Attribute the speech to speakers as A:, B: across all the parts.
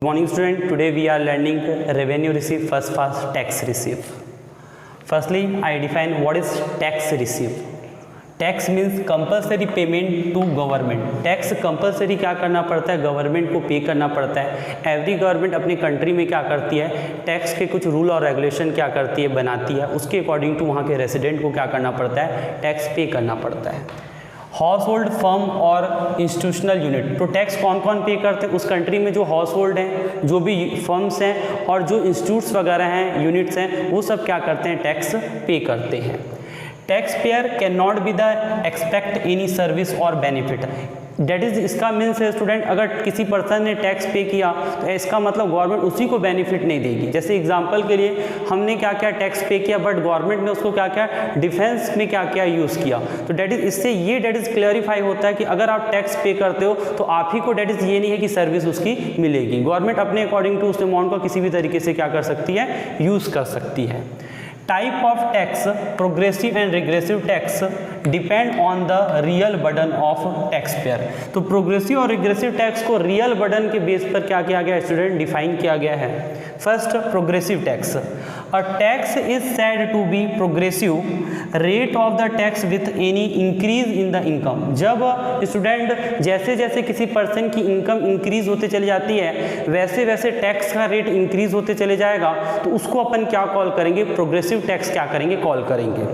A: Morning student, today we are learning revenue receipt first tax receipt. Firstly, I define what is tax receipt. Tax means compulsory payment to government. Tax compulsory क्या करना पड़ता है, government को पे करना पड़ता है. एवरी गवर्नमेंट अपनी कंट्री में क्या करती है, टैक्स के कुछ रूल और रेगुलेशन क्या करती है, बनाती है. उसके अकॉर्डिंग टू वहाँ के रेसिडेंट को क्या करना पड़ता है, टैक्स पे करना पड़ता है. हाउस होल्ड फर्म और इंस्टीट्यूशनल यूनिट, तो टैक्स कौन कौन पे करते हैं उस कंट्री में, जो हाउस होल्ड हैं, जो भी फर्म्स हैं और जो इंस्टीट्यूट्स वगैरह हैं, यूनिट्स हैं, वो सब क्या करते हैं, टैक्स पे करते हैं. Tax payer can not be the expect any service और बेनिफिट. डेट इज, इसका मीन्स है स्टूडेंट, अगर किसी पर्सन ने टैक्स पे किया तो इसका मतलब गवर्नमेंट उसी को बेनिफिट नहीं देगी. जैसे एग्जांपल के लिए हमने क्या क्या टैक्स पे किया, बट गवर्नमेंट ने उसको क्या क्या डिफेंस में क्या क्या यूज़ किया. तो डेट इज, इससे ये डेट इज क्लियरिफाई होता है कि अगर आप टैक्स पे करते हो तो आप ही को डेट इज ये नहीं है कि सर्विस उसकी मिलेगी. गवर्नमेंट अपने अकॉर्डिंग टू उस अमाउंट को किसी भी तरीके से क्या कर सकती है, यूज़ कर सकती है. Type of tax, progressive and regressive tax depend on the real burden of taxpayer. तो प्रोग्रेसिव और रिग्रेसिव टैक्स को रियल बर्डन के बेस पर क्या किया गया स्टूडेंट, डिफाइन किया गया है. First, progressive tax. A tax is said to be progressive rate of the tax with any increase in the income. जब स्टूडेंट जैसे जैसे किसी पर्सन की इनकम इंक्रीज होते चली जाती है वैसे वैसे टैक्स का रेट इंक्रीज होते चले जाएगा, तो उसको अपन क्या कॉल करेंगे, प्रोग्रेसिव टैक्स क्या करेंगे, कॉल करेंगे.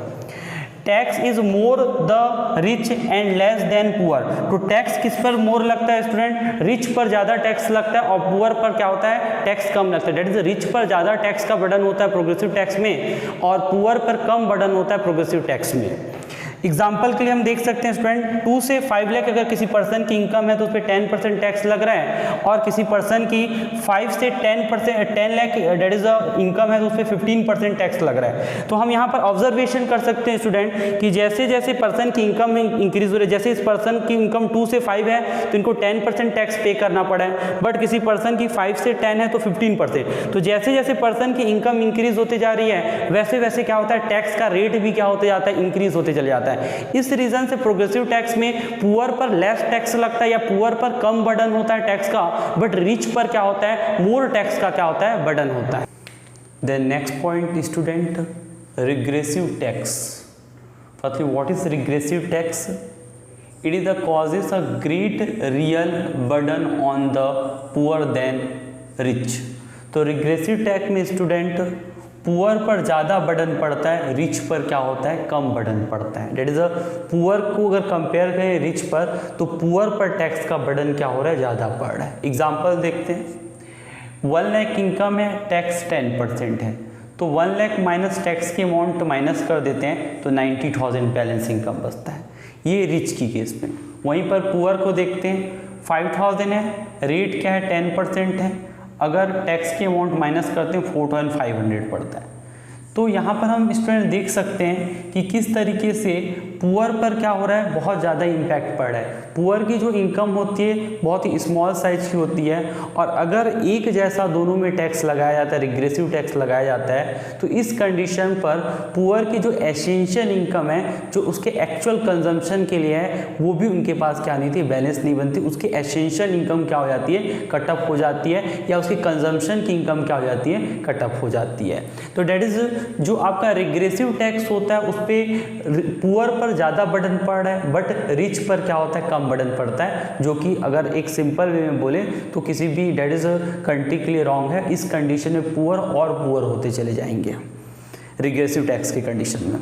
A: Tax is more the rich and less than poor. तो टैक्स किस पर मोर लगता है स्टूडेंट, रिच पर ज़्यादा टैक्स लगता है और पुअर पर क्या होता है, टैक्स कम लगता है. डेट इज, रिच पर ज़्यादा टैक्स का बर्डन होता है प्रोग्रेसिव टैक्स में और पुअर पर कम बर्डन होता है प्रोग्रेसिव टैक्स में. एग्जाम्पल के लिए हम देख सकते हैं स्टूडेंट, 2 से 5 लाख अगर किसी पर्सन की इनकम है तो उस पर 10% टैक्स लग रहा है, और किसी पर्सन की 5 से 10 लाख डेट इज इनकम है तो उस पर 15% टैक्स लग रहा है. तो हम यहाँ पर ऑब्जर्वेशन कर सकते हैं स्टूडेंट कि जैसे जैसे पर्सन की इनकम में इंक्रीज हो रही है, जैसे इस पर्सन की इनकम 2 से 5 है तो इनको 10% टैक्स पे करना पड़ा है, बट किसी पर्सन की 5 से 10 है तो 15%. तो जैसे जैसे पर्सन की इनकम इंक्रीज होती जा रही है वैसे वैसे क्या होता है, टैक्स का रेट भी क्या होते जाता है, इंक्रीज होते चले जाता है. इस रीजन से प्रोग्रेसिव टैक्स में पुअर पर लेस टैक्स लगता है या पुअर पर कम बर्डन होता है टैक्स का, बट रिच पर क्या होता है, मोर टैक्स का क्या होता है, बर्डन होता है. Then next point student, regressive tax. Firstly what is regressive tax? It is the causes a great real burden on the poor than rich. तो रिग्रेसिव टैक्स में स्टूडेंट पुअर पर ज़्यादा बर्डन पड़ता है, रिच पर क्या होता है, कम बर्डन पड़ता है. डेट इज अ, पुअर को अगर कंपेयर करें रिच पर तो पुअर पर टैक्स का बर्डन क्या हो रहा है, ज़्यादा पड़ रहा है. एग्जांपल देखते हैं, 1 लाख इनकम है, टैक्स 10% है, तो 1 लाख माइनस टैक्स की अमाउंट माइनस कर देते हैं तो 90,000 बैलेंस इनकम बचता है. ये रिच की केस में. वहीं पर पुअर को देखते हैं, 5,000 है, रेट क्या है, 10% है, अगर टैक्स की अमाउंट माइनस करते हैं 4,500 पड़ता है. तो यहाँ पर हम स्टूडेंट देख सकते हैं कि किस तरीके से पुअर पर क्या हो रहा है, बहुत ज़्यादा इम्पैक्ट पड़ रहा है. पुअर की जो इनकम होती है बहुत ही स्मॉल साइज की होती है, और अगर एक जैसा दोनों में टैक्स लगाया जाता है, रिग्रेसिव टैक्स लगाया जाता है, तो इस कंडीशन पर पुअर की जो एसेंशियल इनकम है, जो उसके एक्चुअल कंजम्पशन के लिए है, वो भी उनके पास क्या नहीं थी, बैलेंस नहीं बनती. उसकी एसेंशियल इनकम क्या हो जाती है, कटअप हो जाती है, या उसकी कंजम्पशन की इनकम क्या हो जाती है, कटअप हो जाती है. तो डेट इज, जो आपका रिग्रेसिव टैक्स होता है उस पर पुअर पर ज़्यादा बर्डन पड़ रहा है, बट रिच पर क्या होता है, कम बर्डन पड़ता है, जो कि अगर एक सिंपल वे में बोले तो किसी भी डेट इज कंट्री के लिए रॉन्ग है. इस कंडीशन में पुअर और पुअर होते चले जाएंगे रिग्रेसिव टैक्स की कंडीशन में.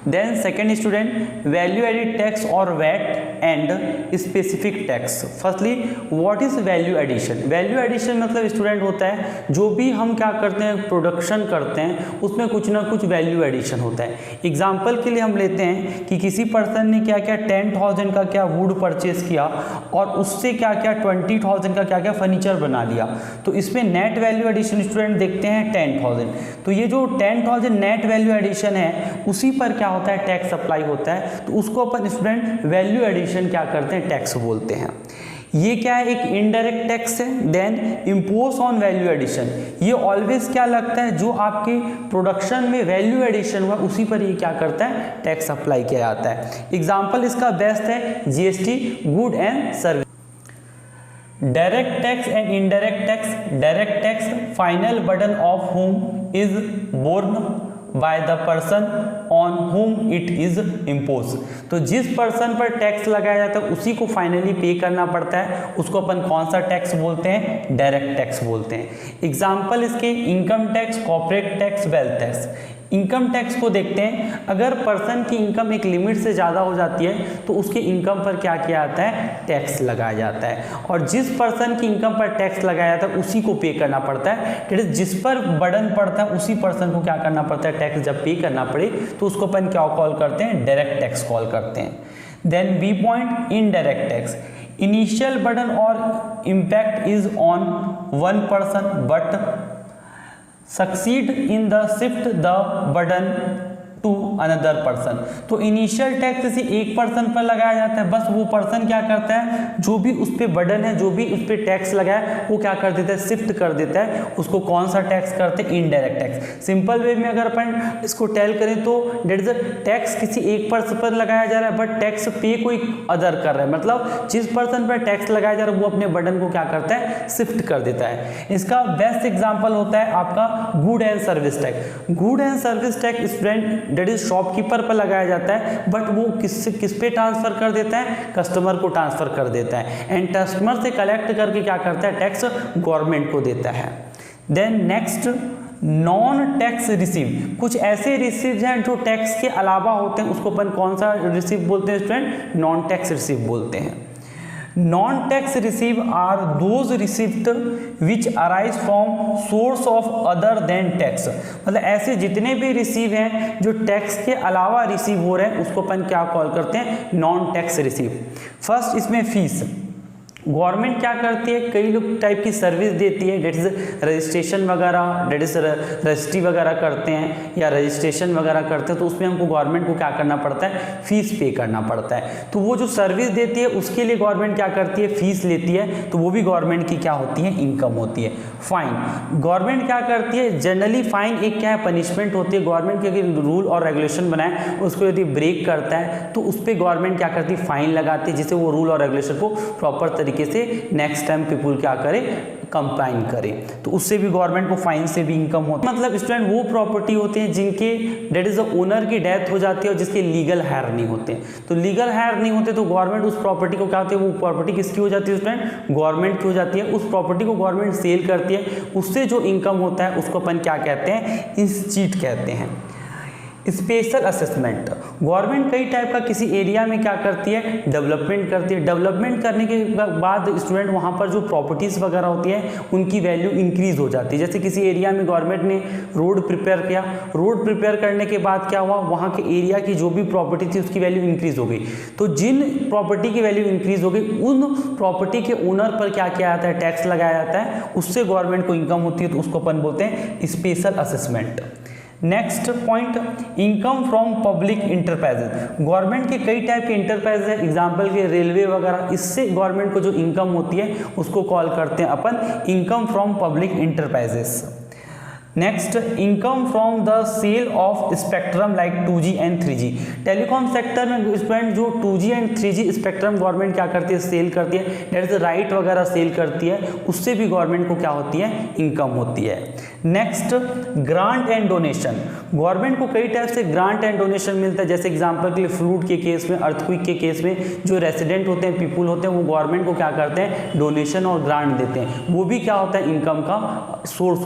A: Then second student, value added tax और VAT and specific tax. Firstly what is value addition? Value addition मतलब स्टूडेंट होता है जो भी हम क्या करते हैं, प्रोडक्शन करते हैं, उसमें कुछ ना कुछ वैल्यू एडिशन होता है. एग्जाम्पल के लिए हम लेते हैं कि किसी पर्सन ने क्या क्या 10,000 का क्या वुड परचेज किया और उससे क्या क्या 20,000 का क्या क्या फर्नीचर बना लिया, तो इसमें नेट वैल्यू एडिशन स्टूडेंट देखते हैं 10,000. तो ये जो 10,000 नेट वैल्यू एडिशन है उसी पर क्या होता है, टैक्स अप्लाई होता है. तो उसको अपन स्टूडेंट वैल्यू एडिशन क्या करते हैं, टैक्स बोलते हैं. ये क्या है, एक इनडायरेक्ट टैक्स है. Then impose on value addition, ये ऑलवेज क्या लगता है, जो आपके प्रोडक्शन में वैल्यू एडिशन हुआ उसी पर ये क्या करता है, टैक्स अप्लाई किया जाता है. एग्जाम्पल इसका बेस्ट है GST, good and service. Direct tax and indirect tax. Direct tax, final burden of whom is borne by the person on whom it is impose. तो जिस पर्सन पर टैक्स लगाया जाता है उसी को फाइनली पे करना पड़ता है, उसको अपन कौन सा टैक्स बोलते हैं? डायरेक्ट टैक्स बोलते हैं. एग्जाम्पल इसके income tax, corporate tax, wealth tax. Income tax को देखते हैं. अगर पर्सन की इनकम एक लिमिट से ज़्यादा हो जाती है तो उसके इनकम पर क्या किया जाता है? टैक्स लगाया जाता है. और जिस पर्सन की इनकम पर टैक्स लगाया जाता है उसी को पे करना पड़ता है. दैट इज जिस पर बर्डन पड़ता है उसी पर्सन को क्या करना पड़ता है? टैक्स जब पे करना पड़े तो उसको अपन क्या कॉल करते हैं? डायरेक्ट टैक्स कॉल करते हैं. Then B point, indirect tax. Initial burden और impact is on one person but succeed in the shift the burden to another person. तो इनिशियल टैक्स किसी एक पर्सन पर लगाया जाता है, बस वो पर्सन क्या करता है? जो भी उस पर बर्डन है, जो भी उस पर टैक्स लगा है वो क्या कर देता है? शिफ्ट कर देता है. उसको कौन सा टैक्स करते हैं? Indirect tax. सिंपल वे में अगर अपन इसको टेल करें तो डेट इज टैक्स किसी एक पर्सन पर लगाया जा रहा है बट टैक्स पे कोई अदर कर रहा है. मतलब जिस पर्सन पर टैक्स लगाया जा रहा है वो अपने बर्डन को क्या करता है? शिफ्ट कर देता है. इसका बेस्ट एग्जाम्पल होता है आपका good and service tax. Good and service tax student that is shopkeeper पर लगाया जाता है बट वो किस पे ट्रांसफर कर देता है? कस्टमर को ट्रांसफर कर देता है. एंड कस्टमर से कलेक्ट करके क्या करता है? टैक्स गवर्नमेंट को देता है. Then next, non tax receive. कुछ ऐसे रिसीव हैं जो टैक्स के अलावा होते हैं, उसको अपन कौन सा रिसीव बोलते हैं स्टूडेंट? नॉन टैक्स रिसीव बोलते हैं. Non tax receive are those receipt which arise from source of other than tax. मतलब ऐसे जितने भी रिसीव हैं जो टैक्स के अलावा रिसीव हो रहे हैं उसको अपन क्या कॉल करते हैं? Non tax receive. फर्स्ट इसमें फीस. गवर्नमेंट क्या करती है? कई लोग टाइप की सर्विस देती है, डेट इज रजिस्ट्रेशन वगैरह, डेट इज रजिस्ट्री वगैरह करते हैं या रजिस्ट्रेशन वगैरह करते हैं तो उसमें हमको गवर्नमेंट को क्या करना पड़ता है? फीस पे करना पड़ता है. तो वो जो सर्विस देती है उसके लिए गवर्नमेंट क्या करती है? फीस लेती है. तो वो भी गवर्नमेंट की क्या होती है? इनकम होती है. फाइन, गवर्नमेंट क्या करती है? जनरली फाइन एक क्या है? पनिशमेंट होती है. गवर्नमेंट के अगर रूल और रेगुलेशन बनाए उसको यदि ब्रेक करता है तो उस पर गवर्नमेंट क्या करती है? फाइन लगाती है, जिससे वो रूल और रेगुलेशन को प्रॉपर तरीके से नेक्स्ट टाइम पीपुल क्या करे? कंप्लाइन करे. तो उससे भी गवर्नमेंट को फाइन से भी इनकम होती है. मतलब स्टूडेंट वो प्रॉपर्टी होते हैं जिनके डेट इज ओनर की डेथ हो जाती है और जिसके लीगल हायर नहीं होते. तो लीगल हायर नहीं होते तो गवर्नमेंट उस प्रॉपर्टी को क्या होती है? वो प्रॉपर्टी किसकी हो जाती है स्टूडेंट? गवर्नमेंट की हो जाती है. उस प्रॉपर्टी को गवर्नमेंट सेल करती है, उससे जो इनकम होता है उसको अपन क्या कहते हैं? इंस्टीट कहते हैं. Special assessment. गवर्नमेंट कई टाइप का किसी एरिया में क्या करती है? डेवलपमेंट करती है. डेवलपमेंट करने के बाद स्टूडेंट वहाँ पर जो प्रॉपर्टीज़ वगैरह होती है उनकी वैल्यू इंक्रीज हो जाती है. जैसे किसी एरिया में गवर्नमेंट ने रोड प्रिपेयर किया, रोड प्रिपेयर करने के बाद क्या हुआ? वहाँ के एरिया की जो भी प्रॉपर्टी थी उसकी वैल्यू इंक्रीज हो गई. तो जिन प्रॉपर्टी की वैल्यू इंक्रीज हो गई उन प्रॉपर्टी के ओनर पर क्या किया जाता है? टैक्स लगाया जाता है. उससे गवर्नमेंट को इनकम होती है तो उसको अपन बोलते हैं special assessment. Next point, income from public enterprises. Government के कई टाइप के इंटरप्राइज है, एग्जाम्पल के रेलवे वगैरह. इससे गवर्नमेंट को जो इनकम होती है उसको कॉल करते हैं अपन income from public enterprises. Next, income from the sale of spectrum like 2G and 3G. Telecom sector में स्टूडेंट जो 2G and 3G spectrum government क्या करती है? सेल करती है. डेट इज राइट वगैरह सेल करती है. उससे भी गवर्नमेंट को क्या होती है? इनकम होती है. Next, grant and donation. Government को कई टाइप से ग्रांट एंड डोनेशन मिलता है. जैसे एग्जाम्पल के लिए फ्लूड के केस में, अर्थक्वेक के केस में जो रेसिडेंट होते हैं, पीपुल होते हैं, वो गवर्नमेंट को क्या करते हैं? डोनेशन और ग्रांट देते हैं. वो भी क्या होता है? इनकम का सोर्स